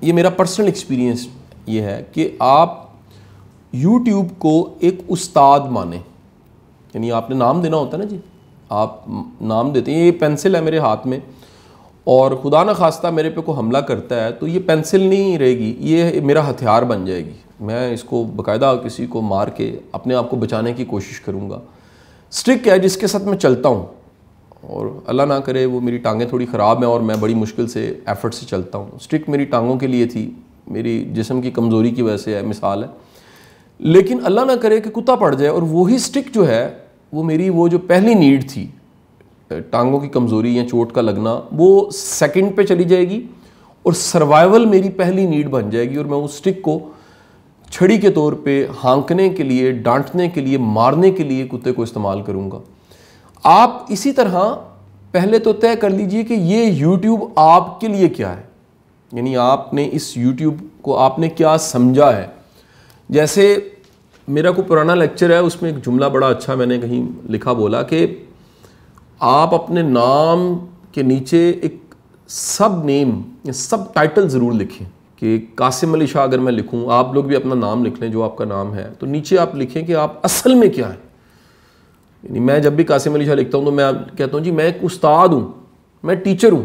ये मेरा personal experience ये है कि आप YouTube को एक उस्ताद माने, यानी आपने नाम देना होता है ना जी, आप नाम देते हैं। ये पेंसिल है मेरे हाथ में और खुदा न खास्ता मेरे पे कोई हमला करता है तो ये पेंसिल नहीं रहेगी, ये मेरा हथियार बन जाएगी। मैं इसको बाकायदा किसी को मार के अपने आप को बचाने की कोशिश करूँगा। स्टिक है जिसके साथ मैं चलता हूँ, और अल्लाह ना करे वो मेरी टांगें थोड़ी ख़राब हैं और मैं बड़ी मुश्किल से एफ़र्ट से चलता हूँ। स्टिक मेरी टांगों के लिए थी, मेरी जिस्म की कमज़ोरी की वजह से है, मिसाल है। लेकिन अल्लाह ना करे कि कुत्ता पड़ जाए और वही स्टिक जो है वो मेरी वो जो पहली नीड थी, टांगों की कमज़ोरी या चोट का लगना, वो सेकंड पे चली जाएगी और सर्वाइवल मेरी पहली नीड बन जाएगी। और मैं उस स्टिक को छड़ी के तौर पे हाँकने के लिए, डांटने के लिए, मारने के लिए कुत्ते को इस्तेमाल करूँगा। आप इसी तरह पहले तो तय कर लीजिए कि ये YouTube आपके लिए क्या है, यानी आपने इस YouTube को आपने क्या समझा है। जैसे मेरा कोई पुराना लेक्चर है, उसमें एक जुमला बड़ा अच्छा मैंने कहीं लिखा, बोला कि आप अपने नाम के नीचे एक सब नेम या सब टाइटल ज़रूर लिखें। कि कासिम अली शाह अगर मैं लिखूं, आप लोग भी अपना नाम लिख लें जो आपका नाम है, तो नीचे आप लिखें कि आप असल में क्या है। यानी मैं जब भी कासिम अली शाह लिखता हूं तो मैं कहता हूं जी मैं एक उस्ताद हूं, मैं टीचर हूं,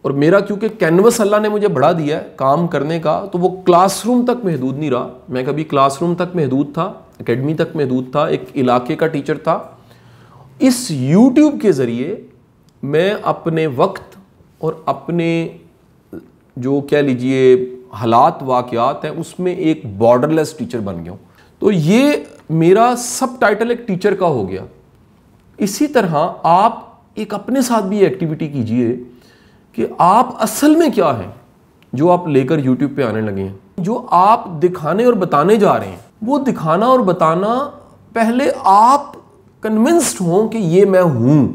और मेरा क्योंकि कैनवस अल्लाह ने मुझे बढ़ा दिया है काम करने का, तो वो क्लासरूम तक महदूद नहीं रहा। मैं कभी क्लासरूम तक महदूद था, एकेडमी तक महदूद था, एक इलाके का टीचर था। इस YouTube के ज़रिए मैं अपने वक्त और अपने जो कह लीजिए हालात वाक़यात हैं उसमें एक बॉर्डरलेस टीचर बन गया हूँ। तो ये मेरा सब टाइटल एक टीचर का हो गया। इसी तरह आप एक अपने साथ भी एक्टिविटी कीजिए कि आप असल में क्या हैं जो आप लेकर YouTube पे आने लगे हैं। जो आप दिखाने और बताने जा रहे हैं, वो दिखाना और बताना पहले आप कन्विंस्ड हों कि ये मैं हूं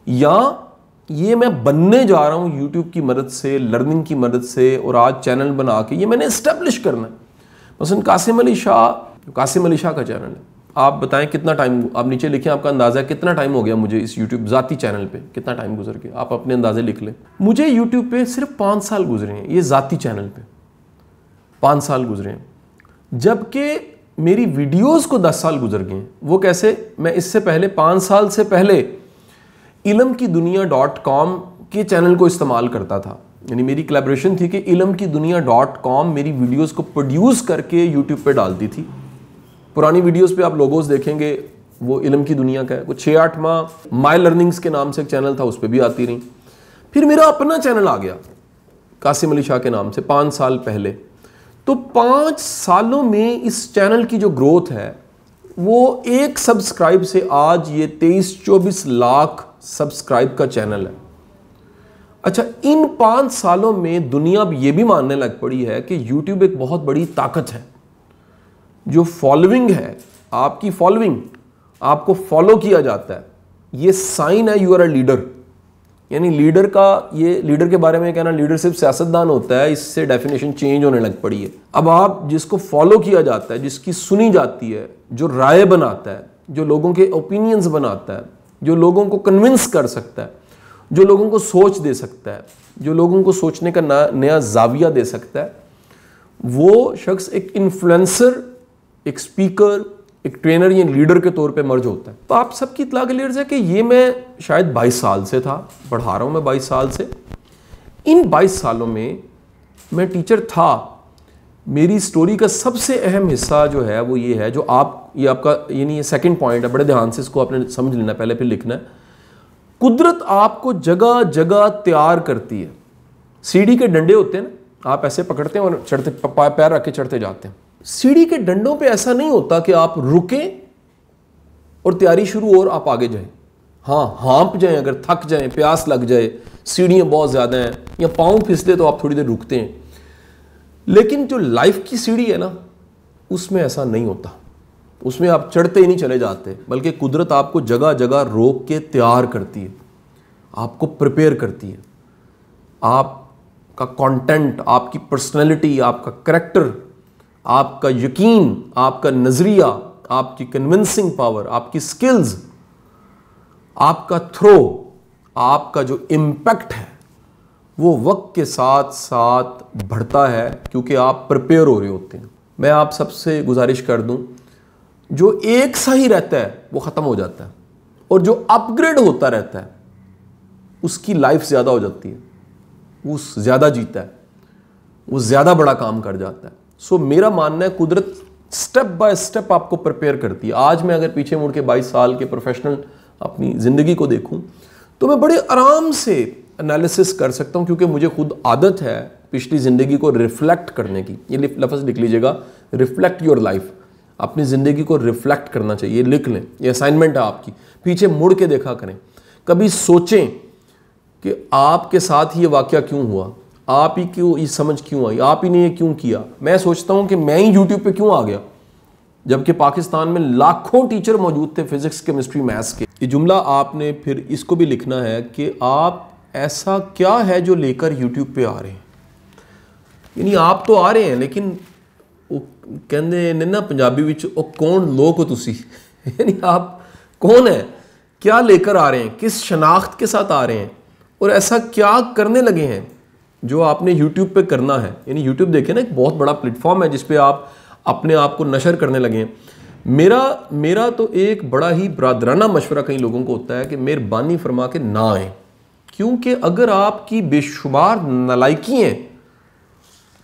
या ये मैं बनने जा रहा हूं YouTube की मदद से, लर्निंग की मदद से, और आज चैनल बना के ये मैंने इस्टेब्लिश करना है। मसलन कासिम अली शाह का चैनल है, आप बताएं कितना टाइम, आप नीचे लिखें आपका अंदाज़ा कितना टाइम हो गया मुझे इस YouTube ज़ाती चैनल पे, कितना टाइम गुजर गया, आप अपने अंदाजे लिख लें। मुझे YouTube पे सिर्फ 5 साल गुजरे हैं, ये ज़ाती चैनल पे 5 साल गुजरे हैं, जबकि मेरी वीडियोस को 10 साल गुजर गए हैं। वो कैसे? मैं इससे पहले 5 साल से पहले ilmkidunia.com के चैनल को इस्तेमाल करता था। यानी मेरी कोलैबोरेशन थी कि ilmkidunia.com मेरी वीडियोस को प्रोड्यूस करके YouTube पे डालती थी। पुरानी वीडियोस पे आप लोगोस देखेंगे वो इल्म की दुनिया का है। वो 6-8 माह माई लर्निंग्स के नाम से एक चैनल था, उस पर भी आती रही। फिर मेरा अपना चैनल आ गया कासिम अली शाह के नाम से 5 साल पहले। तो 5 सालों में इस चैनल की जो ग्रोथ है वो एक सब्सक्राइब से आज ये 23-24 लाख सब्सक्राइब का चैनल है। अच्छा, इन 5 सालों में दुनिया अब ये भी मानने लग पड़ी है कि YouTube एक बहुत बड़ी ताकत है। जो फॉलोइंग है, आपकी फॉलोइंग, आपको फॉलो किया जाता है, ये साइन है यू आर अ लीडर। यानी लीडर का, ये लीडर के बारे में कहना लीडर सिर्फ सियासतदान होता है, इससे डेफिनेशन चेंज होने लग पड़ी है। अब आप जिसको फॉलो किया जाता है, जिसकी सुनी जाती है, जो राय बनाता है, जो लोगों के ओपिनियंस बनाता है, जो लोगों को कन्विंस कर सकता है, जो लोगों को सोच दे सकता है, जो लोगों को सोचने का नया जाविया दे सकता है, वो शख्स एक इन्फ्लुएंसर, एक स्पीकर, एक ट्रेनर या लीडर के तौर पे मर्ज होता है। तो आप सबकी इत्तला के लिए है कि ये मैं शायद 22 साल से था, पढ़ा रहा हूँ मैं 22 साल से। इन 22 सालों में मैं टीचर था। मेरी स्टोरी का सबसे अहम हिस्सा जो है वो ये है, जो आप, ये आपका यानी ये सेकंड पॉइंट है, बड़े ध्यान से इसको आपने समझ लेना, पहले फिर लिखना है। कुदरत आपको जगह जगह तैयार करती है। सीढ़ी के डंडे होते हैं ना, आप ऐसे पकड़ते हैं और चढ़ते, पैर रख के चढ़ते जाते हैं। सीढ़ी के डंडों पे ऐसा नहीं होता कि आप रुकें और तैयारी शुरू और आप आगे जाएं। हाँ, हाँप जाएं, अगर थक जाएं, प्यास लग जाए, सीढ़ियाँ बहुत ज़्यादा हैं या पाँव फिसले तो आप थोड़ी देर रुकते हैं। लेकिन जो लाइफ की सीढ़ी है ना, उसमें ऐसा नहीं होता। उसमें आप चढ़ते ही नहीं चले जाते, बल्कि कुदरत आपको जगह जगह रोक के तैयार करती है, आपको प्रिपेयर करती है। आपका कंटेंट, आपकी पर्सनैलिटी, आपका करैक्टर, आपका यकीन, आपका नज़रिया, आपकी कन्विंसिंग पावर, आपकी स्किल्स, आपका थ्रो, आपका जो इम्पैक्ट है, वो वक्त के साथ साथ बढ़ता है क्योंकि आप प्रिपेयर हो रहे होते हैं। मैं आप सबसे गुजारिश कर दूं, जो एक सा ही रहता है वो ख़त्म हो जाता है, और जो अपग्रेड होता रहता है उसकी लाइफ ज़्यादा हो जाती है, वो ज़्यादा जीता है, वो ज़्यादा बड़ा काम कर जाता है। सो मेरा मानना है कुदरत स्टेप बाय स्टेप आपको प्रिपेयर करती है। आज मैं अगर पीछे मुड़ के 22 साल के प्रोफेशनल अपनी ज़िंदगी को देखूं तो मैं बड़े आराम से एनालिसिस कर सकता हूं, क्योंकि मुझे खुद आदत है पिछली ज़िंदगी को रिफ्लेक्ट करने की। ये लफ्ज़ लिख लीजिएगा, रिफ्लेक्ट योर लाइफ। अपनी ज़िंदगी को रिफ्लेक्ट करना चाहिए, लिख लें, ये असाइनमेंट है आपकी। पीछे मुड़ के देखा करें, कभी सोचें कि आपके साथ ये वाक़या क्यों हुआ, आप ही क्यों ये समझ क्यों आई, आप ही ने ये क्यों किया। मैं सोचता हूँ कि मैं ही यूट्यूब पे क्यों आ गया, जबकि पाकिस्तान में लाखों टीचर मौजूद थे फिजिक्स, केमिस्ट्री, मैथ्स के। ये जुमला आपने फिर इसको भी लिखना है कि आप ऐसा क्या है जो लेकर यूट्यूब पे आ रहे हैं। यानी आप तो आ रहे हैं, लेकिन वो कहते ने ना पंजाबी विच, ओ कौन लोग हो तुसी यानी आप कौन है, क्या लेकर आ रहे हैं, किस शनाख्त के साथ आ रहे हैं, और ऐसा क्या करने लगे हैं जो आपने यूट्यूब पे करना है। यानी यूट्यूब देखें ना, एक बहुत बड़ा प्लेटफॉर्म है जिसपे आप अपने आप को नशर करने लगे हैं। मेरा तो एक बड़ा ही बरादराना मशवरा कई लोगों को होता है कि मेहरबानी फरमा के ना आए, क्योंकि अगर आपकी बेशुमार नलायकी हैं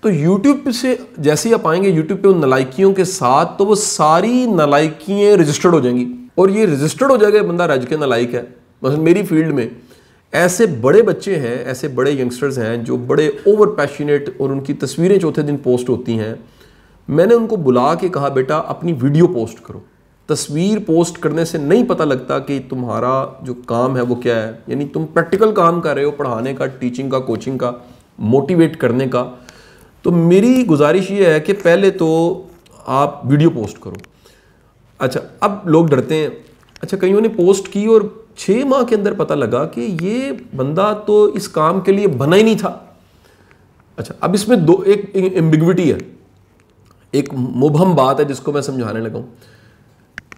तो यूट्यूब से जैसे ही आप आएंगे यूट्यूब पे उन नलायकियों के साथ, तो वो सारी नलायकियाँ रजिस्टर्ड हो जाएंगी, और ये रजिस्टर्ड हो जाएगा बंदा रज के नलायक है। मतलब मेरी फील्ड में ऐसे बड़े बच्चे हैं, ऐसे बड़े यंगस्टर्स हैं जो बड़े ओवर पैशनेट, और उनकी तस्वीरें चौथे दिन पोस्ट होती हैं। मैंने उनको बुला के कहा, बेटा अपनी वीडियो पोस्ट करो। तस्वीर पोस्ट करने से नहीं पता लगता कि तुम्हारा जो काम है वो क्या है। यानी तुम प्रैक्टिकल काम कर रहे हो, पढ़ाने का, टीचिंग का, कोचिंग का, मोटिवेट करने का। तो मेरी गुजारिश ये है कि पहले तो आप वीडियो पोस्ट करो। अच्छा, अब लोग डरते हैं। अच्छा, कईयों ने पोस्ट की और 6 माह के अंदर पता लगा कि ये बंदा तो इस काम के लिए बना ही नहीं था। अच्छा, अब इसमें एक एम्बिग्विटी है, एक मुबहम बात है जिसको मैं समझाने लगा हूं।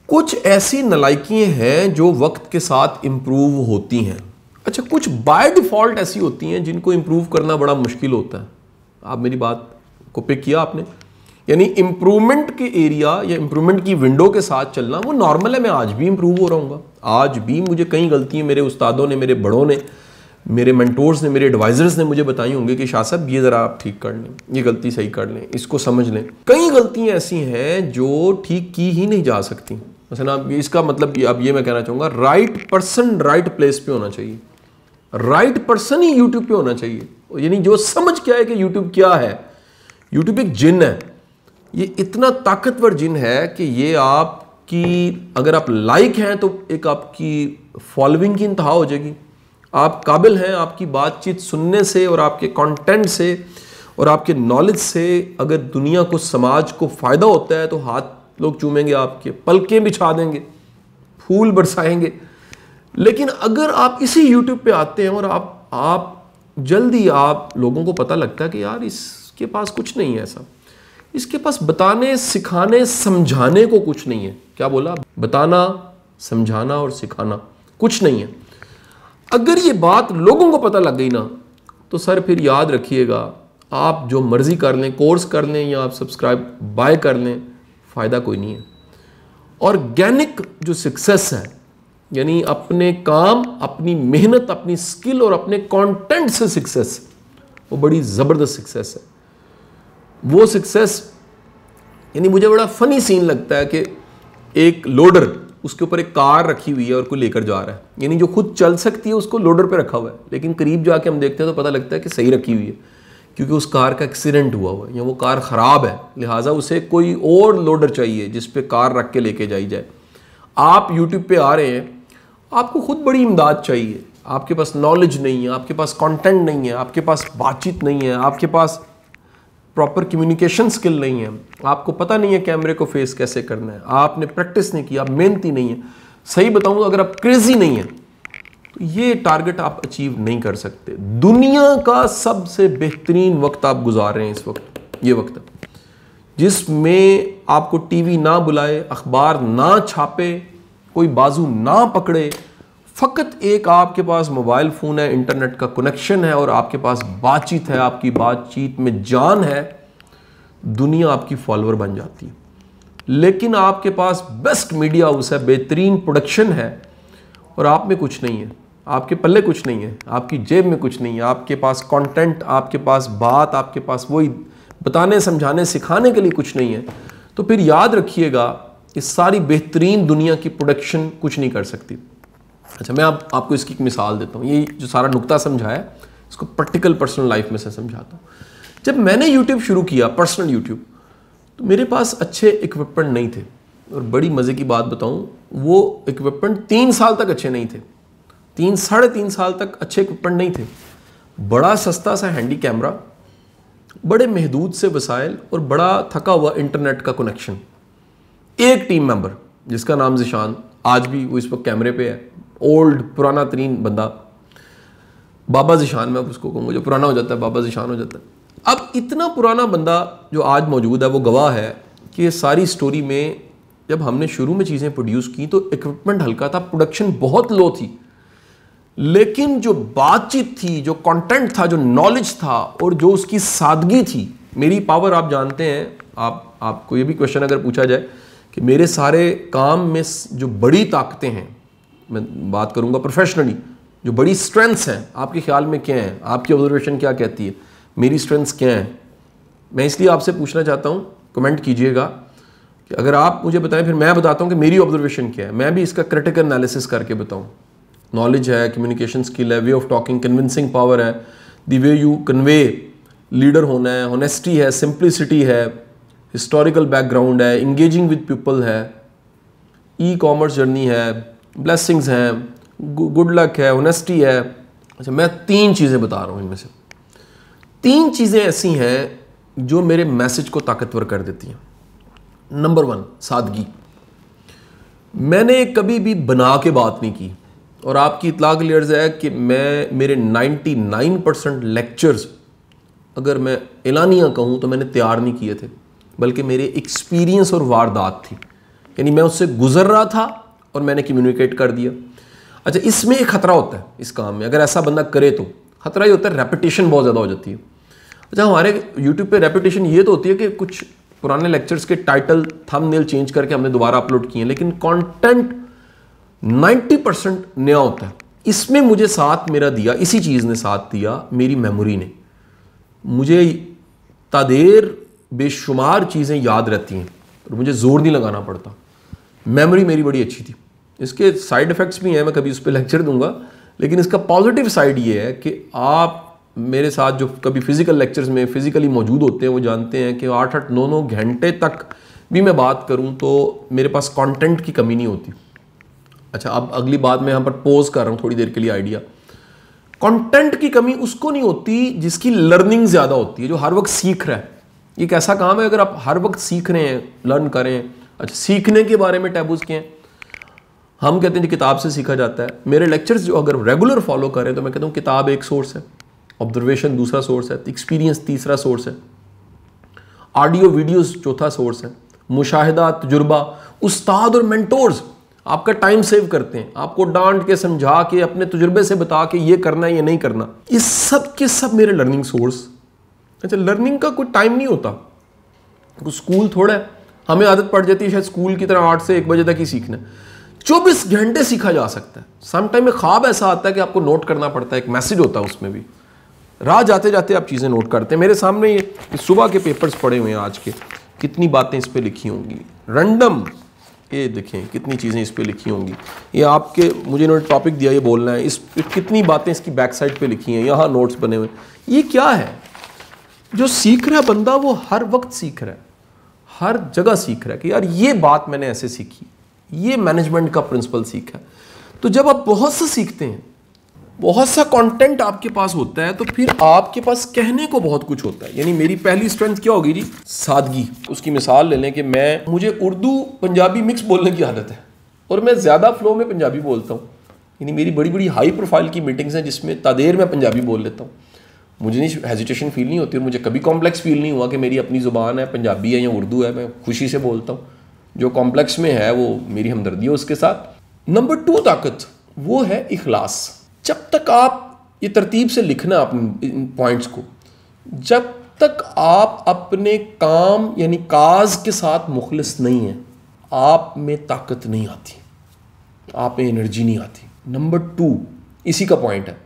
कुछ ऐसी नलायकियां हैं जो वक्त के साथ इंप्रूव होती हैं। अच्छा, कुछ बाय डिफॉल्ट ऐसी होती हैं जिनको इंप्रूव करना बड़ा मुश्किल होता है। आप मेरी बात को पिक किया आपने? यानी इंप्रूवमेंट के एरिया या इंप्रूवमेंट की विंडो के साथ चलना वो नॉर्मल है। मैं आज भी इंप्रूव हो रहा हूँ, आज भी मुझे कई गलतियां मेरे उस्तादों ने, मेरे बड़ों ने, मेरे मेंटोर्स ने, मेरे एडवाइजर्स ने मुझे बताई होंगे कि शाह साहब ये ज़रा आप ठीक कर लें, ये गलती सही कर लें, इसको समझ लें। कई गलतियां ऐसी हैं जो ठीक की ही नहीं जा सकती। मसलन आप इसका मतलब अब ये मैं कहना चाहूँगा, राइट पर्सन राइट प्लेस पे होना चाहिए। राइट पर्सन ही यूट्यूब पे होना चाहिए। यानी जो समझ क्या है कि यूट्यूब क्या है। यूट्यूब एक जिन है, ये इतना ताकतवर जिन है कि ये आपकी, अगर आप लाइक हैं तो एक आपकी फॉलोइंग की इंतहा हो जाएगी। आप काबिल हैं, आपकी बातचीत सुनने से और आपके कंटेंट से और आपके नॉलेज से अगर दुनिया को, समाज को फ़ायदा होता है तो हाथ लोग चूमेंगे, आपके पलकें बिछा देंगे, फूल बरसाएंगे। लेकिन अगर आप इसी यूट्यूब पे आते हैं और आप जल्दी आप लोगों को पता लगता है कि यार इसके पास कुछ नहीं है ऐसा, इसके पास बताने, सिखाने, समझाने को कुछ नहीं है। क्या बोला? बताना, समझाना और सिखाना कुछ नहीं है। अगर ये बात लोगों को पता लग गई ना, तो सर फिर याद रखिएगा, आप जो मर्जी कर लें, कोर्स कर लें या आप सब्सक्राइब बाय कर लें, फ़ायदा कोई नहीं है। ऑर्गेनिक जो सक्सेस है, यानी अपने काम, अपनी मेहनत, अपनी स्किल और अपने कंटेंट से सक्सेस, वो बड़ी ज़बरदस्त सक्सेस है। वो सक्सेस, यानी मुझे बड़ा फनी सीन लगता है कि एक लोडर, उसके ऊपर एक कार रखी हुई है और कोई लेकर जा रहा है। यानी जो खुद चल सकती है उसको लोडर पे रखा हुआ है, लेकिन करीब जाके हम देखते हैं तो पता लगता है कि सही रखी हुई है, क्योंकि उस कार का एक्सीडेंट हुआ हुआ है या वो कार ख़राब है, लिहाजा उसे कोई और लोडर चाहिए जिस पे कार रख के लेके जाई जाए। आप यूट्यूब पे आ रहे हैं, आपको खुद बड़ी इमदाद चाहिए। आपके पास नॉलेज नहीं है, आपके पास कंटेंट नहीं है, आपके पास बातचीत नहीं है, आपके पास प्रॉपर कम्युनिकेशन स्किल नहीं है, आपको पता नहीं है कैमरे को फेस कैसे करना है, आपने प्रैक्टिस नहीं की, आप मेहनती नहीं है। सही बताऊँ तो अगर आप क्रेजी नहीं है तो ये टारगेट आप अचीव नहीं कर सकते। दुनिया का सबसे बेहतरीन वक्त आप गुजार रहे हैं इस वक्त, ये वक्त जिसमें आपको टीवी ना बुलाए, अखबार ना छापे, कोई बाजू ना पकड़े, फ़कत एक आपके पास मोबाइल फ़ोन है, इंटरनेट का कनेक्शन है और आपके पास बातचीत है, आपकी बातचीत में जान है, दुनिया आपकी फॉलोअर बन जाती है। लेकिन आपके पास बेस्ट मीडिया हाउस है, बेहतरीन प्रोडक्शन है और आप में कुछ नहीं है, आपके पल्ले कुछ नहीं है, आपकी जेब में कुछ नहीं है, आपके पास कंटेंट, आपके पास बात, आपके पास वही बताने, समझाने, सिखाने के लिए कुछ नहीं है, तो फिर याद रखिएगा इस सारी बेहतरीन दुनिया की प्रोडक्शन कुछ नहीं कर सकती। अच्छा, मैं आपको इसकी एक मिसाल देता हूँ। ये जो सारा नुक्ता समझा है इसको प्रैक्टिकल पर्सनल लाइफ में से समझाता हूँ। जब मैंने यूट्यूब शुरू किया, पर्सनल यूट्यूब, तो मेरे पास अच्छे इक्विपमेंट नहीं थे और बड़ी मज़े की बात बताऊँ, वो इक्विपमेंट 3 साल तक अच्छे नहीं थे, 3-3.5 साल तक अच्छे इक्विपमेंट नहीं थे। बड़ा सस्ता सा हैंडी कैमरा, बड़े महदूद से वसाइल और बड़ा थका हुआ इंटरनेट का कनेक्शन। एक टीम मेंबर जिसका नाम ज़िशान, आज भी वो इस वक्त कैमरे पे है, ओल्ड पुराना तरीन बंदा, बाबा ज़िशान मैं उसको कहूँगा, जो पुराना हो जाता है बाबा ज़िशान हो जाता है। अब इतना पुराना बंदा जो आज मौजूद है वो गवाह है कि ये सारी स्टोरी में जब हमने शुरू में चीज़ें प्रोड्यूस की तो इक्विपमेंट हल्का था, प्रोडक्शन बहुत लो थी, लेकिन जो बातचीत थी, जो कंटेंट था, जो नॉलेज था और जो उसकी सादगी थी, मेरी पावर आप जानते हैं। आपको ये भी क्वेश्चन अगर पूछा जाए कि मेरे सारे काम में जो बड़ी ताकतें हैं, मैं बात करूंगा प्रोफेशनली, जो बड़ी स्ट्रेंथ्स हैं, आपके ख्याल में क्या हैं? आपकी ऑब्जर्वेशन क्या कहती है? मेरी स्ट्रेंथ्स क्या हैं? मैं इसलिए आपसे पूछना चाहता हूँ, कमेंट कीजिएगा कि अगर आप मुझे बताएं फिर मैं बताता हूँ कि मेरी ऑब्जर्वेशन क्या है, मैं भी इसका क्रिटिकल एनालिसिस करके बताऊँ। नॉलेज है, कम्युनिकेशन स्किल है, way of talking, convincing power है, the way you convey, leader होना है, ऑनेस्टी है, सिंप्लिसिटी है, हिस्टोरिकल बैकग्राउंड है, इंगेजिंग विद पीपल है, ई कॉमर्स जर्नी है, ब्लेसिंग्स हैं, गुड लक है, ऑनेस्टी है। अच्छा, मैं 3 चीज़ें बता रहा हूँ, इनमें से 3 चीज़ें ऐसी हैं जो मेरे मैसेज को ताकतवर कर देती हैं। नंबर 1, सादगी। मैंने कभी भी बना के बात नहीं की और आपकी इत्तला के लिए अर्ज़ है कि मेरे 99% लेक्चर्स अगर मैं एलानिया कहूँ तो मैंने तैयार नहीं किए थे, बल्कि मेरे एक्सपीरियंस और वारदात थी, यानी मैं उससे गुजर रहा था और मैंने कम्युनिकेट कर दिया। अच्छा, इसमें एक ख़तरा होता है इस काम में, अगर ऐसा बंदा करे तो ख़तरा ये होता है रेपिटेशन बहुत ज़्यादा हो जाती है। अच्छा, हमारे यूट्यूब पे रेपिटेशन ये तो होती है कि कुछ पुराने लेक्चर्स के टाइटल, थंबनेल चेंज करके हमने दोबारा अपलोड किए हैं, लेकिन कंटेंट 90% नया होता है। इसमें मुझे साथ मेरा दिया, इसी चीज़ ने साथ दिया, मेरी मेमोरी ने। मुझे तादेर बेशुमार चीज़ें याद रहती हैं और मुझे ज़ोर नहीं लगाना पड़ता। मेमोरी मेरी बड़ी अच्छी थी। इसके साइड इफ़ेक्ट्स भी हैं, मैं कभी उस पर लेक्चर दूंगा, लेकिन इसका पॉजिटिव साइड ये है कि आप मेरे साथ जो कभी फिज़िकल लेक्चर्स में फिज़िकली मौजूद होते हैं वो जानते हैं कि 8-8, 9-9 घंटे तक भी मैं बात करूं तो मेरे पास कंटेंट की कमी नहीं होती। अच्छा, अब अगली बात मैं यहाँ पर पोज कर रहा हूँ थोड़ी देर के लिए। आइडिया, कंटेंट की कमी उसको नहीं होती जिसकी लर्निंग ज़्यादा होती है, जो हर वक्त सीख रहा है। ये एक ऐसा काम है, अगर आप हर वक्त सीख रहे हैं, लर्न करें। अच्छा, सीखने के बारे में टैबूज क्या हैं? हम कहते हैं कि किताब से सीखा जाता है। मेरे लेक्चर्स जो अगर रेगुलर फॉलो करें तो मैं कहता हूँ किताब एक सोर्स है, ऑब्जर्वेशन दूसरा सोर्स है, एक्सपीरियंस तीसरा सोर्स है, ऑडियो वीडियोस चौथा सोर्स है, मुशाहिदा, तजुर्बा, उस्ताद और मेंटोर्स आपका टाइम सेव करते हैं, आपको डांट के, समझा के, अपने तजुर्बे से बता के ये करना है ये नहीं करना। ये सब के सब मेरे लर्निंग सोर्स। अच्छा, लर्निंग का कोई टाइम नहीं होता, स्कूल थोड़ा है, हमें आदत पड़ जाती है शायद स्कूल की तरह 8 से 1 बजे तक ही सीखना है। 24 घंटे सीखा जा सकता है। सम टाइम में ख्वाब ऐसा आता है कि आपको नोट करना पड़ता है, एक मैसेज होता है उसमें भी, राह जाते जाते आप चीज़ें नोट करते हैं। मेरे सामने ये सुबह के पेपर्स पड़े हुए हैं आज के, कितनी बातें इस पर लिखी होंगी, रैंडम, ये देखें कितनी चीज़ें इस पर लिखी होंगी। ये आपके, मुझे इन्होंने टॉपिक दिया, ये बोलना है, इस कितनी बातें इसकी बैक साइड पे लिखी हैं, यहाँ नोट्स बने हुए। ये क्या है? जो सीख रहा बंदा वो हर वक्त सीख रहा है, हर जगह सीख रहा है कि यार ये बात मैंने ऐसे सीखी, ये मैनेजमेंट का प्रिंसिपल सीखा। तो जब आप बहुत सा सीखते हैं, बहुत सा कंटेंट आपके पास होता है, तो फिर आपके पास कहने को बहुत कुछ होता है। यानी मेरी पहली स्ट्रेंथ क्या होगी जी? सादगी। उसकी मिसाल ले लें कि मुझे उर्दू पंजाबी मिक्स बोलने की आदत है और मैं ज़्यादा फ्लो में पंजाबी बोलता हूँ। यानी मेरी बड़ी बड़ी हाई प्रोफाइल की मीटिंग्स हैं जिसमें तादेर मैं पंजाबी बोल लेता हूँ, मुझे नहीं हेजिटेशन फील नहीं होती और मुझे कभी कॉम्प्लेक्स फील नहीं हुआ कि मेरी अपनी ज़ुबान है, पंजाबी है या उर्दू है, मैं खुशी से बोलता हूँ। जो कॉम्प्लेक्स में है वो मेरी हमदर्दी है उसके साथ। नंबर 2 ताकत, वो है इखलास। जब तक आप ये तरतीब से लिखना अपने इन पॉइंट्स को, जब तक आप अपने काम यानी काज के साथ मुखलिस नहीं हैं, आप में ताकत नहीं आती, आप में एनर्जी नहीं आती। नंबर 2 इसी का पॉइंट है,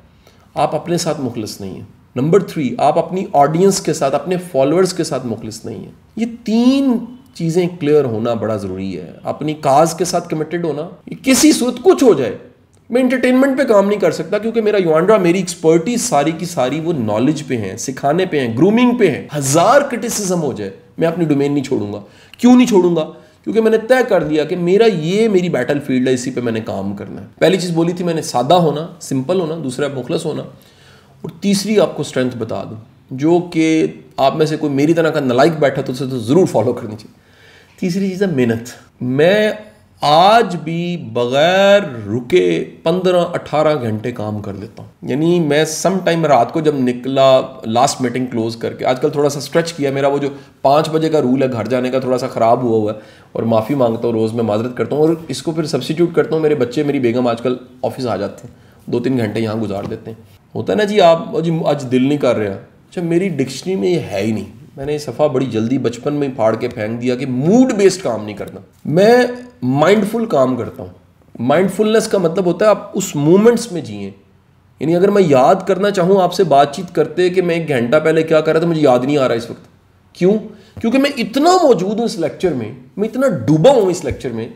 आप अपने साथ मुखलिस नहीं हैं। नंबर 3 आप अपनी ऑडियंस के साथ, अपने फॉलोअर्स के साथ मुखलिस नहीं हैं। ये 3 चीज़ें क्लियर होना बड़ा ज़रूरी है। अपनी काज के साथ कमिटेड होना, किसी सूरत कुछ हो जाए, मैं एंटरटेनमेंट पे काम नहीं कर सकता क्योंकि मेरा युआंड्रा, मेरी एक्सपर्टीज सारी की सारी वो नॉलेज पे है, सिखाने पे है, ग्रूमिंग पे है। 1000 क्रिटिसिज्म हो जाए, मैं अपनी डोमेन नहीं छोड़ूंगा। क्यों नहीं छोड़ूंगा? क्योंकि मैंने तय कर लिया कि मेरी बैटल फील्ड है, इसी पे मैंने काम करना है। पहली चीज़ बोली थी मैंने, सादा होना, सिंपल होना। दूसरा मुखलस होना। और तीसरी आपको स्ट्रेंथ बता दूँ, जो कि आप में से कोई मेरी तरह का नलायक बैठा तो उसे तो ज़रूर फॉलो करनी चाहिए। तीसरी चीज़ है मेहनत। मैं आज भी बगैर रुके 15-18 घंटे काम कर लेता हूँ। यानी मैं सम टाइम रात को जब निकला, लास्ट मीटिंग क्लोज करके, आजकल थोड़ा सा स्ट्रेच किया, मेरा वो जो 5 बजे का रूल है घर जाने का थोड़ा सा ख़राब हुआ है और माफ़ी मांगता हूँ, रोज़ मैं माजरत करता हूँ और इसको फिर सब्सिट्यूट करता हूँ। मेरे बच्चे, मेरी बेगम आजकल ऑफिस आ जाते हैं, 2-3 घंटे यहाँ गुजार देते हैं। होता है ना जी, आप जी आज दिल नहीं कर रहा। अच्छा, मेरी डिक्शनरी में ये है ही नहीं। मैंने ये सफ़ा बड़ी जल्दी बचपन में फाड़ के फेंक दिया कि मूड बेस्ड काम नहीं करना, मैं माइंडफुल काम करता हूँ। माइंडफुलनेस का मतलब होता है आप उस मोमेंट्स में जिए। यानी अगर मैं याद करना चाहूँ आपसे बातचीत करते कि मैं 1 घंटा पहले क्या कर रहा था, मुझे याद नहीं आ रहा इस वक्त। क्यों? क्योंकि मैं इतना मौजूद हूँ इस लेक्चर में, मैं इतना डूबा हूँ इस लेक्चर में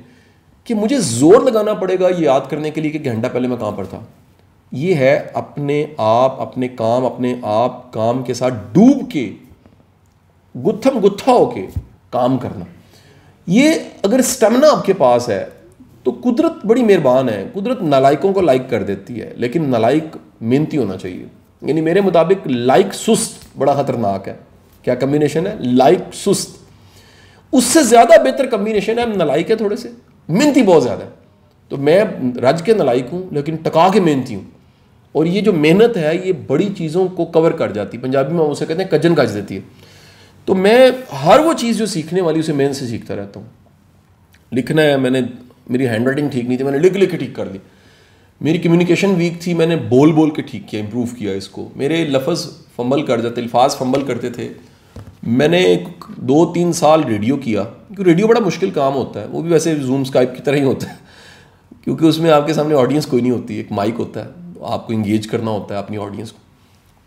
कि मुझे जोर लगाना पड़ेगा ये याद करने के लिए कि 1 घंटा पहले मैं कहाँ पर था। ये है अपने आप, अपने आप काम के साथ डूब के, गुत्थम गुत्था होके काम करना। ये अगर स्टेमिना आपके पास है तो कुदरत बड़ी मेहरबान है। कुदरत नालायकों को लाइक कर देती है, लेकिन नालायक मेहनती होना चाहिए। यानी मेरे मुताबिक लाइक सुस्त बड़ा खतरनाक है। क्या कम्बिनेशन है? लाइक सुस्त। उससे ज़्यादा बेहतर कम्बिनेशन है नालायक है थोड़े से, मेहनती बहुत ज़्यादा है। तो मैं रज के नालायक हूँ लेकिन टका के मेहनती हूँ। और ये जो मेहनत है ये बड़ी चीज़ों को कवर कर जाती है। पंजाबी में उसे कहते हैं कजन काज देती है। तो मैं हर वो चीज़ जो सीखने वाली उसे मेहनत से सीखता रहता हूँ। लिखना है, मेरी हैंड राइटिंग ठीक नहीं थी, मैंने लिख के ठीक कर ली। मेरी कम्युनिकेशन वीक थी, मैंने बोल के ठीक किया, इंप्रूव किया इसको। मेरे लफ्ज़ फंबल कर जाते, अल्फाज फंबल करते थे। मैंने 2-3 साल रेडियो किया, क्योंकि रेडियो बड़ा मुश्किल काम होता है। वो भी वैसे जूम स्काइप की तरह ही होता है, क्योंकि उसमें आपके सामने ऑडियंस कोई नहीं होती, एक माइक होता है, आपको इंगेज करना होता है अपनी ऑडियंस को।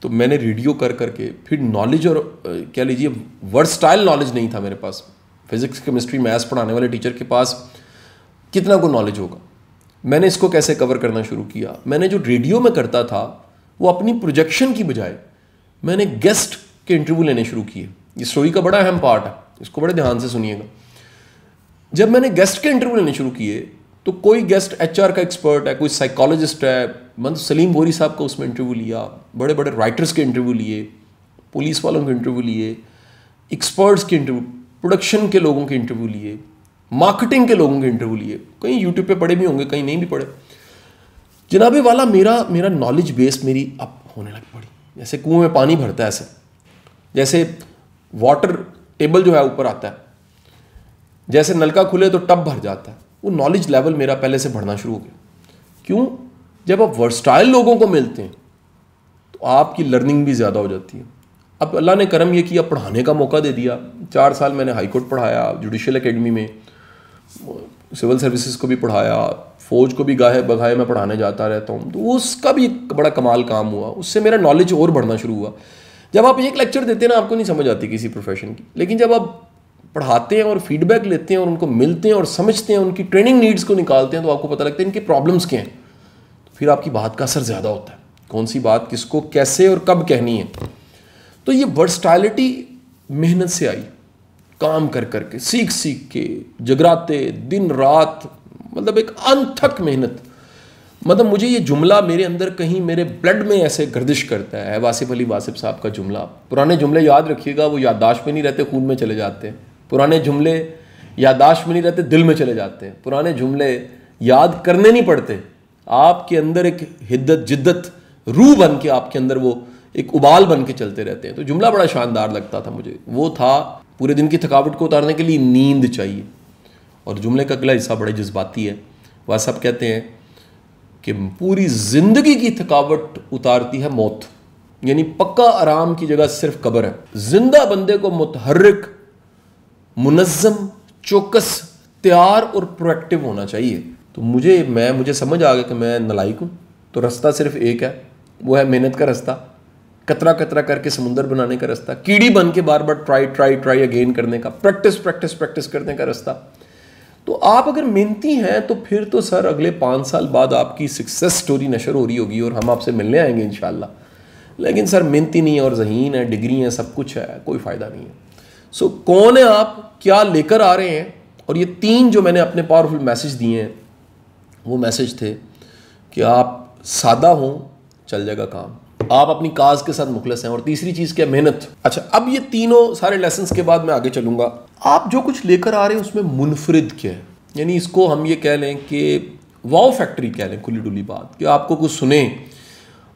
तो मैंने रेडियो करके फिर नॉलेज, और क्या लीजिए वर्सटाइल नॉलेज नहीं था मेरे पास। फिजिक्स केमिस्ट्री मैथ्स पढ़ाने वाले टीचर के पास कितना को नॉलेज होगा। मैंने इसको कैसे कवर करना शुरू किया। मैंने जो रेडियो में करता था वो अपनी प्रोजेक्शन की बजाय मैंने गेस्ट के इंटरव्यू लेने शुरू किए। ये स्टोरी का बड़ा अहम पार्ट है, इसको बड़े ध्यान से सुनिएगा। जब मैंने गेस्ट के इंटरव्यू लेने शुरू किए तो कोई गेस्ट एचआर का एक्सपर्ट है, कोई साइकोलॉजिस्ट है, मतलब सलीम बोरी साहब का उसमें इंटरव्यू लिया, बड़े बड़े राइटर्स के इंटरव्यू लिए, पुलिस वालों के इंटरव्यू लिए, एक्सपर्ट्स के इंटरव्यू, प्रोडक्शन के लोगों के इंटरव्यू लिए, मार्केटिंग के लोगों के इंटरव्यू लिए। कहीं यूट्यूब पे पढ़े भी होंगे, कहीं नहीं भी पढ़े। जनाबे वाला मेरा नॉलेज बेस मेरी अप होने लग पड़ी। जैसे कुएं में पानी भरता है, ऐसे जैसे वाटर टेबल जो है ऊपर आता है, जैसे नलका खुले तो टब भर जाता है, वो नॉलेज लेवल मेरा पहले से बढ़ना शुरू हो गया। क्यों? जब आप वर्सटाइल लोगों को मिलते हैं तो आपकी लर्निंग भी ज़्यादा हो जाती है। अब अल्लाह ने करम ये किया, पढ़ाने का मौका दे दिया। 4 साल मैंने हाई कोर्ट पढ़ाया, जुडिशल एकेडमी में, सिविल सर्विसेज को भी पढ़ाया, फ़ौज को भी गाहे बगाहे मैं पढ़ाने जाता रहता हूँ। तो उसका भी एक बड़ा कमाल काम हुआ, उससे मेरा नॉलेज और बढ़ना शुरू हुआ। जब आप एक लेक्चर देते हैं ना, आपको नहीं समझ आती किसी प्रोफेशन की, लेकिन जब आप पढ़ाते हैं और फीडबैक लेते हैं और उनको मिलते हैं और समझते हैं, उनकी ट्रेनिंग नीड्स को निकालते हैं, तो आपको पता लगता है इनकी प्रॉब्लम्स क्या हैं। तो फिर आपकी बात का असर ज़्यादा होता है, कौन सी बात किसको कैसे और कब कहनी है। तो ये वर्सटाइलिटी मेहनत से आई, काम करके, सीख के, जगराते, दिन रात, मतलब एक अनथक मेहनत। मतलब मुझे ये जुमला मेरे अंदर कहीं मेरे ब्लड में ऐसे गर्दिश करता है। वासिफ अली वासिफ साहब का जुमला, पुराने जुमले याद रखिएगा, वो याददाश्त में नहीं रहते, खून में चले जाते हैं। पुराने जुमले याददाश्त में नहीं रहते, दिल में चले जाते हैं। पुराने जुमले याद करने नहीं पड़ते, आपके अंदर एक हिद्दत जिद्दत रूह बन के आपके अंदर वो एक उबाल बन के चलते रहते हैं। तो जुमला बड़ा शानदार लगता था मुझे। वो था पूरे दिन की थकावट को उतारने के लिए नींद चाहिए। और जुमले का अगला हिस्सा बड़े जज्बाती है। वह सब कहते हैं कि पूरी ज़िंदगी की थकावट उतारती है मौत, यानी पक्का आराम की जगह सिर्फ कब्र है। जिंदा बंदे को मुतहर्रिक, मुनज़्ज़म, चौकस, तैयार और प्रोएक्टिव होना चाहिए। तो मुझे समझ आ गया कि मैं नालायक हूँ। तो रास्ता सिर्फ एक है, वो है मेहनत का रास्ता, कतरा कतरा करके समुंदर बनाने का रास्ता, कीड़ी बन के बार बार ट्राई अगेन करने का, प्रैक्टिस करने का रास्ता। तो आप अगर मेहनती हैं तो फिर तो सर अगले 5 साल बाद आपकी सक्सेस स्टोरी नशर हो रही होगी और हम आपसे मिलने आएंगे इंशाल्लाह। लेकिन सर मेहनती नहीं है और ज़हीन है, डिग्री है, सब कुछ है, कोई फ़ायदा नहीं है। सो कौन है आप, क्या लेकर आ रहे हैं? और ये 3 जो मैंने अपने पावरफुल मैसेज दिए हैं वो मैसेज थे कि आप सादा हों, चल जाएगा काम, आप अपनी काज के साथ मुखलस हैं, और तीसरी चीज़ क्या, मेहनत। अच्छा, अब ये तीनों सारे लेसन्स के बाद मैं आगे चलूँगा। आप जो कुछ लेकर आ रहे हैं उसमें मुनफरिद क्या है, यानी इसको हम ये कह लें कि वाव फैक्ट्री कह लें, खुली डुली बात, कि आपको कुछ सुने,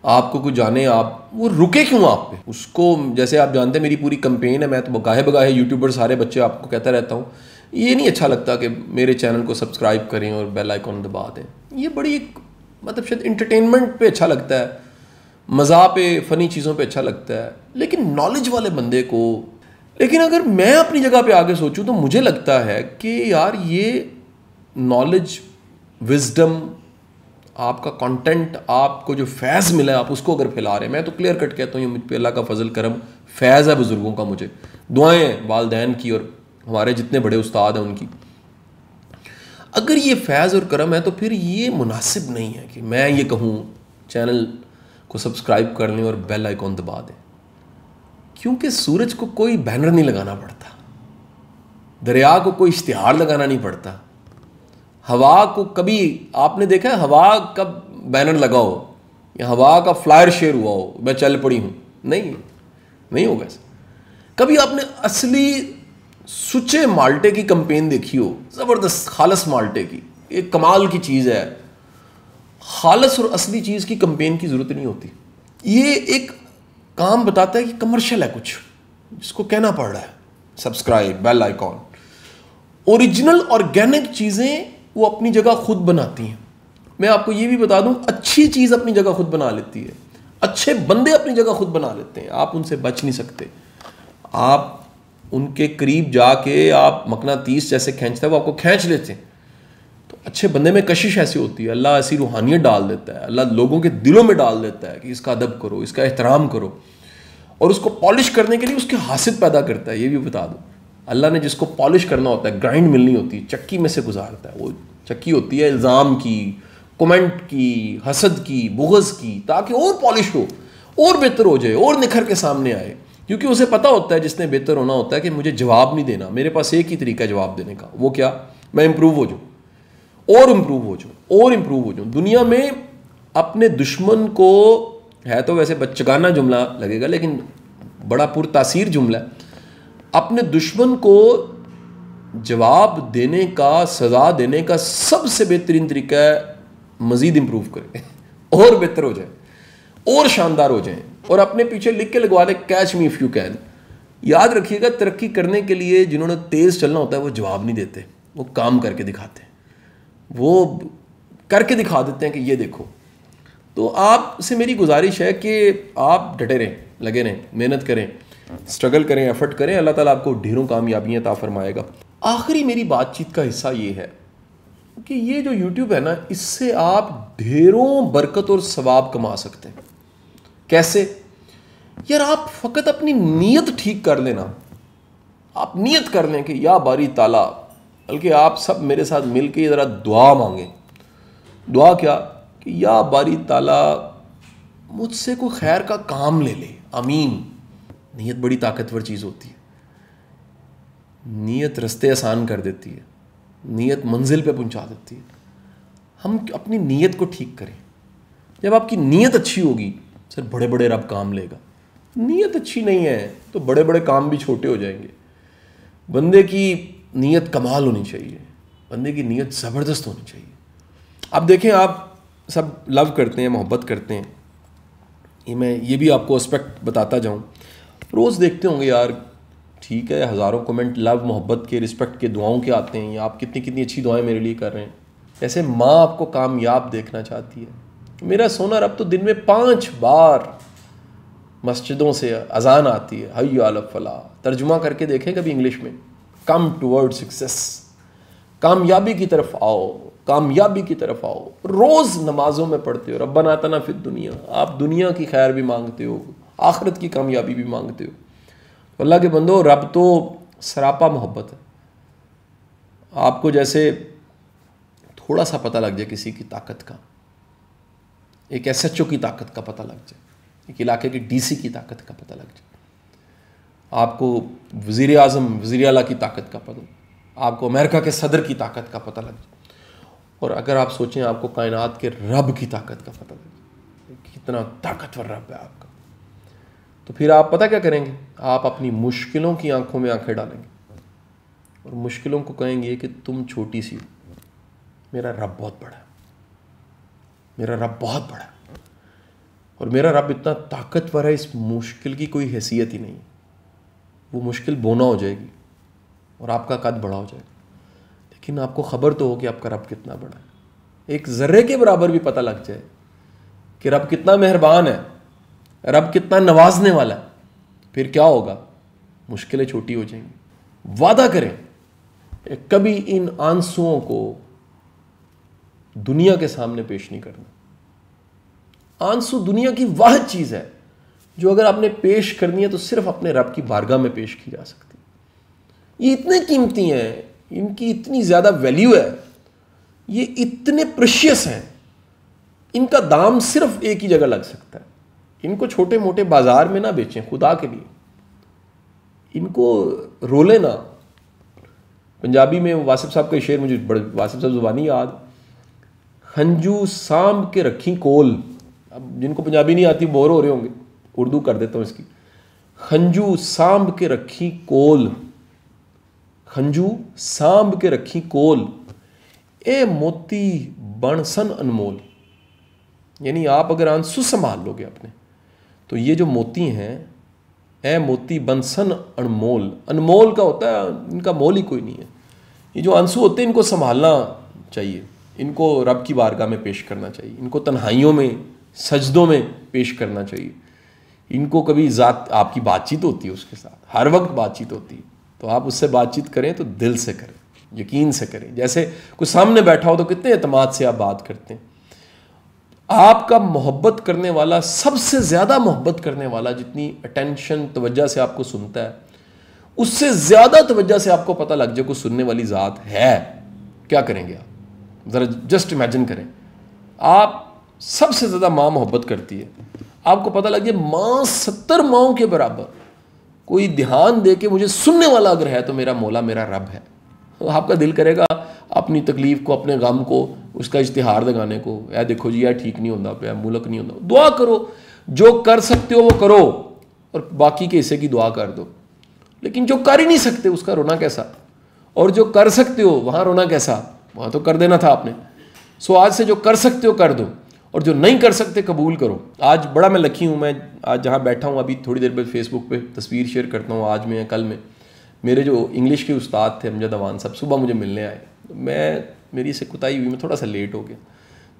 आपको कुछ जाने, आप वो रुके क्यों आप पे उसको। जैसे आप जानते हैं मेरी पूरी कंपेन है, मैं तो बगाहे बगाहे यूट्यूबर सारे बच्चे आपको कहता रहता हूँ, ये नहीं अच्छा लगता कि मेरे चैनल को सब्सक्राइब करें और बेल आइकॉन दबा दें। ये बड़ी एक मतलब शायद इंटरटेनमेंट पे अच्छा लगता है, मज़ा पे, फ़नी चीज़ों पे अच्छा लगता है, लेकिन नॉलेज वाले बंदे को। लेकिन अगर मैं अपनी जगह पे आगे सोचूं तो मुझे लगता है कि यार ये नॉलेज, विजडम, आपका कंटेंट, आपको जो फैज़ मिला है आप उसको अगर फैला रहे हैं, मैं तो क्लियर कट कहता हूँ ये मुझ पे अल्लाह का फजल करम, फैज़ है बुज़ुर्गों का, मुझे दुआएं हैं वालदैन की और हमारे जितने बड़े उस्ताद हैं उनकी। अगर ये फैज़ और करम है तो फिर ये मुनासिब नहीं है कि मैं ये कहूँ चैनल को सब्सक्राइब कर लें और बेल आइकॉन दबा दें, क्योंकि सूरज को कोई बैनर नहीं लगाना पड़ता, दरिया को कोई इश्तिहार लगाना नहीं पड़ता, हवा को कभी आपने देखा है हवा का बैनर लगा हो या हवा का फ्लायर शेयर हुआ हो, मैं चल पड़ी हूँ, नहीं होगा ऐसा। कभी आपने असली सुचे माल्टे की कंपेन देखी हो, ज़बरदस्त खालस माल्टे की, एक कमाल की चीज़ है। खालस और असली चीज़ की कंपेन की ज़रूरत नहीं होती। ये एक काम बताता है कि कमर्शियल है कुछ, जिसको कहना पड़ रहा है subscribe, bell icon. Original organic चीज़ें वो अपनी जगह खुद बनाती हैं। मैं आपको ये भी बता दूं, अच्छी चीज़ अपनी जगह खुद बना लेती है, अच्छे बंदे अपनी जगह खुद बना लेते हैं, आप उनसे बच नहीं सकते। आप उनके करीब जाके आप मकनातीस जैसे खींचता है वो आपको खींच लेते हैं। तो अच्छे बंदे में कशिश ऐसी होती है, अल्लाह ऐसी रूहानियत डाल देता है, अल्लाह लोगों के दिलों में डाल देता है कि इसका अदब करो, इसका एहतराम करो, और उसको पॉलिश करने के लिए उसके हासिल पैदा करता है। ये भी बता दो, अल्लाह ने जिसको पॉलिश करना होता है, ग्राइंड मिलनी होती है, चक्की में से गुजारता है। वो चक्की होती है इल्ज़ाम की, कमेंट की, हसद की, बुग़्ज़ की, ताकि और पॉलिश हो, और बेहतर हो जाए, और निखर के सामने आए। क्योंकि उसे पता होता है जिसने बेहतर होना होता है कि मुझे जवाब नहीं देना, मेरे पास एक ही तरीका है जवाब देने का, वो क्या, मैं इंप्रूव हो जाऊँ और इंप्रूव हो जाऊँ और इंप्रूव हो जाऊँ। दुनिया में अपने दुश्मन को, है तो वैसे बच्चगाना जुमला लगेगा लेकिन बड़ा पुरतासीर जुमला है, अपने दुश्मन को जवाब देने का, सज़ा देने का सबसे बेहतरीन तरीका है मज़ीद इंप्रूव करें और बेहतर हो जाए और शानदार हो जाएं, और अपने पीछे लिख के लगवा दे, catch me if you can. याद रखिएगा, तरक्की करने के लिए जिन्होंने तेज़ चलना होता है वो जवाब नहीं देते, वो काम करके दिखाते हैं, वो करके दिखा देते हैं कि ये देखो। तो आपसे मेरी गुजारिश है कि आप डटे रहें, लगे रहें, मेहनत करें, स्ट्रगल करें, एफर्ट करें, अल्लाह ताला आपको ढेरों कामयाबियाँ अता फरमाएगा। आखिरी मेरी बातचीत का हिस्सा ये है कि ये जो YouTube है ना, इससे आप ढेरों बरकत और सवाब कमा सकते हैं। कैसे? यार आप फ़कत अपनी नीयत ठीक कर लेना, आप नीयत कर लें कि या बारी ताला, बल्कि आप सब मेरे साथ मिल के ज़रा दुआ मांगें। दुआ क्या कि या बारी ताला मुझसे कोई खैर का काम ले ले, आमीन। नीयत बड़ी ताकतवर चीज़ होती है, नीयत रास्ते आसान कर देती है, नीयत मंजिल पे पहुंचा देती है। हम अपनी नीयत को ठीक करें। जब आपकी नीयत अच्छी होगी सर, बड़े बड़े रब काम लेगा। नीयत अच्छी नहीं है तो बड़े बड़े काम भी छोटे हो जाएंगे। बंदे की नीयत कमाल होनी चाहिए, बंदे की नीयत ज़बरदस्त होनी चाहिए। अब देखें, आप सब लव करते हैं, मोहब्बत करते हैं, ये भी आपको एस्पेक्ट बताता जाऊँ। रोज़ देखते होंगे यार, ठीक है, हज़ारों कमेंट लव, मोहब्बत के, रिस्पेक्ट के, दुआओं के आते हैं, या आप कितनी कितनी अच्छी दुआएं मेरे लिए कर रहे हैं। जैसे माँ आपको कामयाब देखना चाहती है। मेरा सोना रब तो दिन में 5 बार मस्जिदों से अजान आती है, हय्या अल फलाह, तर्जुमा करके देखें कभी इंग्लिश में, कम टुवर्ड सक्सेस, कामयाबी की तरफ आओ, कामयाबी की तरफ आओ। रोज़ नमाजों में पढ़ते हो रब्बना आतना फिद दुनिया, आप दुनिया की खैर भी मांगते हो, आखिरत की कामयाबी भी मांगते हो। तो अल्लाह के बंदो, रब तो सरापा मोहब्बत है। आपको जैसे थोड़ा सा पता लग जाए किसी की ताकत का, एक SHO की ताकत का पता लग जाए, एक इलाके की DC की ताकत का पता लग जाए, आपको वज़ीर आज़म वज़ीर आला की ताकत का पता, आपको अमेरिका के सदर की ताकत का पता लग जाए, और अगर आप सोचें आपको कायनात के रब की ताकत का पता लग जाए, कितना ताकतवर रब है आपका, तो फिर आप पता क्या करेंगे? आप अपनी मुश्किलों की आंखों में आंखें डालेंगे और मुश्किलों को कहेंगे कि तुम छोटी सी हो, मेरा रब बहुत बड़ा है, मेरा रब बहुत बड़ा है, और मेरा रब इतना ताकतवर है, इस मुश्किल की कोई हैसियत ही नहीं। वो मुश्किल बोना हो जाएगी और आपका कद बड़ा हो जाएगा, लेकिन आपको खबर तो हो कि आपका रब कितना बड़ा है। एक ज़र्रे के बराबर भी पता लग जाए कि रब कितना मेहरबान है, रब कितना नवाजने वाला है, फिर क्या होगा? मुश्किलें छोटी हो जाएंगी। वादा करें कभी इन आंसुओं को दुनिया के सामने पेश नहीं करना। आंसू दुनिया की वह चीज़ है जो अगर आपने पेश करनी है तो सिर्फ अपने रब की बारगाह में पेश की जा सकती है। ये इतने कीमती हैं, इनकी इतनी ज़्यादा वैल्यू है, ये इतने प्रेशियस हैं, इनका दाम सिर्फ एक ही जगह लग सकता है। इनको छोटे मोटे बाजार में ना बेचें खुदा के लिए, इनको रोले ना। पंजाबी में वासिफ साहब का शेर मुझे बड़े, वासिफ साहब ज़ुबानी याद, खंजू सांब के रखी कोल। अब जिनको पंजाबी नहीं आती बोर हो रहे होंगे, उर्दू कर देता हूँ इसकी। खंजू सांब के रखी कोल, खंजू सांब के रखी कोल, ए मोती बनसन अनमोल। यानी आप अगर आंसू संभाल लोगे अपने तो ये जो मोती हैं, ए मोती बनसन अनमोल, अनमोल का होता है, इनका मोल ही कोई नहीं है। ये जो आंसू होते हैं इनको संभालना चाहिए, इनको रब की बारगाह में पेश करना चाहिए, इनको तन्हाइयों में सजदों में पेश करना चाहिए। इनको कभी ज़ात आपकी बातचीत होती है उसके साथ, हर वक्त बातचीत होती है, तो आप उससे बातचीत करें तो दिल से करें, यकीन से करें। जैसे कोई सामने बैठा हो तो कितने एतमाद से आप बात करते हैं। आपका मोहब्बत करने वाला, सबसे ज़्यादा मोहब्बत करने वाला जितनी अटेंशन तवज्जो से आपको सुनता है, उससे ज़्यादा तवज्जो से आपको पता लग जाए कोई सुनने वाली ज़ात है, क्या करेंगे आप? ज़रा जस्ट इमेजिन करें, आप सबसे ज़्यादा माँ मोहब्बत करती है, आपको पता लग जाए माँ 70 माँओं के बराबर कोई ध्यान दे के मुझे सुनने वाला अगर है तो मेरा मौला, मेरा रब है। तो आपका दिल करेगा अपनी तकलीफ़ को, अपने गम को, उसका इश्तिहार लगाने को, यार देखो जी यार ठीक नहीं होता पे, मुल्क नहीं होता। दुआ करो, जो कर सकते हो वो करो और बाकी के हिस्से की दुआ कर दो। लेकिन जो कर ही नहीं सकते उसका रोना कैसा, और जो कर सकते हो वहाँ रोना कैसा, वहाँ तो कर देना था आपने। सो आज से जो कर सकते हो कर दो, और जो नहीं कर सकते कबूल करो। आज बड़ा मैं लकी हूँ, मैं आज जहाँ बैठा हूँ अभी थोड़ी देर बाद फेसबुक पे तस्वीर शेयर करता हूँ, आज में या कल में मेरे जो इंग्लिश के उस्ताद थे अमजद अवान साहब सुबह मुझे मिलने आए। मेरी से कुताई हुई, मैं थोड़ा सा लेट हो गया,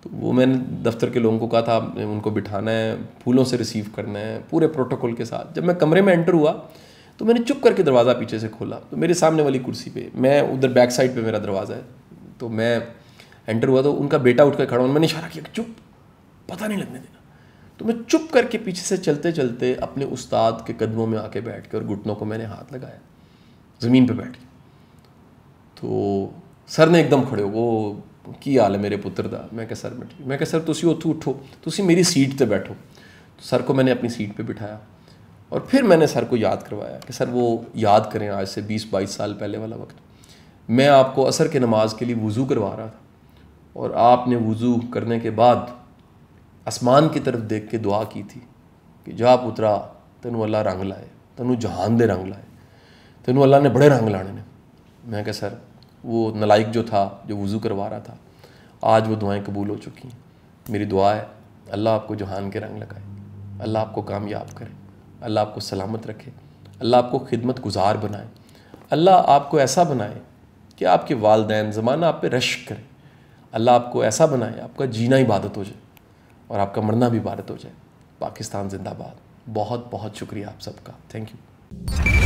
तो वो मैंने दफ्तर के लोगों को कहा था उनको बिठाना है, फूलों से रिसीव करना है पूरे प्रोटोकॉल के साथ। जब मैं कमरे में एंटर हुआ तो मैंने चुप करके दरवाज़ा पीछे से खोला, तो मेरे सामने वाली कुर्सी पे, मैं उधर बैक साइड पे मेरा दरवाज़ा है, तो मैं एंटर हुआ तो उनका बेटा उठ कर खड़ा हुआ, मैंने इशारा किया चुप, पता नहीं लगने देना। तो मैं चुप करके पीछे से चलते चलते अपने उस्ताद के कदमों में आके बैठ कर घुटनों को मैंने हाथ लगाया, ज़मीन पे बैठ गया। तो सर ने एकदम खड़े हो, वो की हाल है मेरे पुत्र दा। मैं कहा सर बैठ, मैं कहा सर तुसी उत्थों उठो, तुसी मेरी सीट पे बैठो। तो सर को मैंने अपनी सीट पे बिठाया और फिर मैंने सर को याद करवाया कि सर वो याद करें आज से 20-22 साल पहले वाला वक्त, मैं आपको असर के नमाज के लिए वज़ू करवा रहा था और आपने वज़ू करने के बाद आसमान की तरफ देख के दुआ की थी कि जा पुत्रा तेनू अल्लाह रंग लाए, तेनू जहान दे रंग लाए, तेनू अल्लाह ने बड़े रंग लाने ने। मैं कहा सर वो नलाइक जो था, जो वज़ू करवा रहा था, आज वो दुआएं कबूल हो चुकी हैं। मेरी दुआ है अल्लाह आपको जहान के रंग लगाए, अल्लाह आपको कामयाब करे, अल्लाह आपको सलामत रखे, अल्लाह आपको खिदमत गुजार बनाए, अल्लाह आपको ऐसा बनाए कि आपके वालदैन ज़माना आप पे रश्क करें, अल्लाह आपको ऐसा बनाए आपका जीना इबादत हो जाए और आपका मरना भी इबादत हो जाए। पाकिस्तान जिंदाबाद। बहुत बहुत शुक्रिया आप सबका। Thank you.